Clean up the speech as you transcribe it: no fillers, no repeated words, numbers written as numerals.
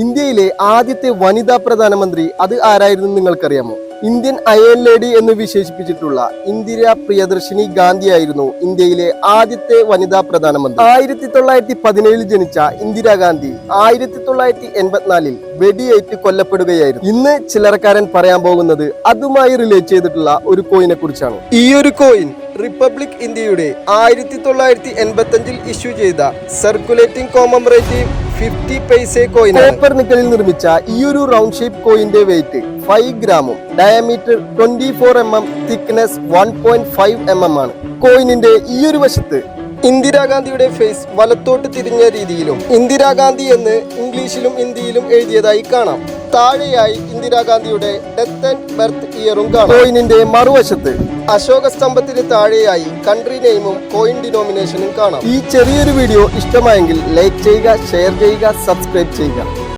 ഇന്ത്യയിലെ ആദ്യത്തെ വനിതാ പ്രധാനമന്ത്രി അത് ആരായിരുന്നു നിങ്ങൾക്കറിയാമോ? ഇന്ത്യൻ അയൺ ലേഡി എന്ന് വിശേഷിപ്പിച്ചിട്ടുള്ള ഇന്ദിര പ്രിയദർശിനി ഗാന്ധിയായിരുന്നു ഇന്ത്യയിലെ ആദ്യത്തെ വനിതാ പ്രധാനമന്ത്രി. 1917 ജനിച്ച ഇന്ദിരാഗാന്ധി 1984 വെടിയേറ്റ് കൊല്ലപ്പെടുകയായിരുന്നു. ഇന്ന് ചില്ലറക്കാരൻ പറയാൻ പോകുന്നത് അതുമായി റിലേറ്റ് ചെയ്തിട്ടുള്ള ഒരു കോയിനെ കുറിച്ചാണ്. ഈ ഒരു കോയിൻ റിപ്പബ്ലിക് ഇന്ത്യയുടെ 1985 ഇഷ്യൂ ചെയ്ത സർക്കുലേറ്റിംഗ് കോമമറേറ്റീവ് 50 പൈസ കോയിൻ. കോപ്പർ നിക്കലിൽ നിർമ്മിച്ച ഈ ഒരു റൗണ്ട് ഷേപ്പ് കോയിന്റെ വെയിറ്റ് 5 ഗ്രാമും ഡയമീറ്റർ 24 mm, തിക്നെസ് 1.5 mm ആണ്. കോയിനിന്റെ ഈ ഒരു വശത്ത് ഇന്ദിരാഗാന്ധിയുടെ ഫേസ് വലത്തോട്ട് തിരിഞ്ഞ രീതിയിലും ഇന്ദിരാഗാന്ധി എന്ന് ഇംഗ്ലീഷിലും ഹിന്ദിയിലും എഴുതിയതായി കാണാം. താഴെയായി ഇന്ദിരാഗാന്ധിയുടെ ഡെത്ത് ആൻഡ് ബർത്ത് ഇയറും കാണാം. കോയിനിന്റെ മറുവശത്ത് അശോക സ്തംഭത്തിന് താഴെയായി കൺട്രി നെയിമും കോയിൻ ഡിനോമിനേഷനും കാണാം. ഈ ചെറിയൊരു വീഡിയോ ഇഷ്ടമായെങ്കിൽ ലൈക്ക് ചെയ്യുക, ഷെയർ ചെയ്യുക, സബ്സ്ക്രൈബ് ചെയ്യുക.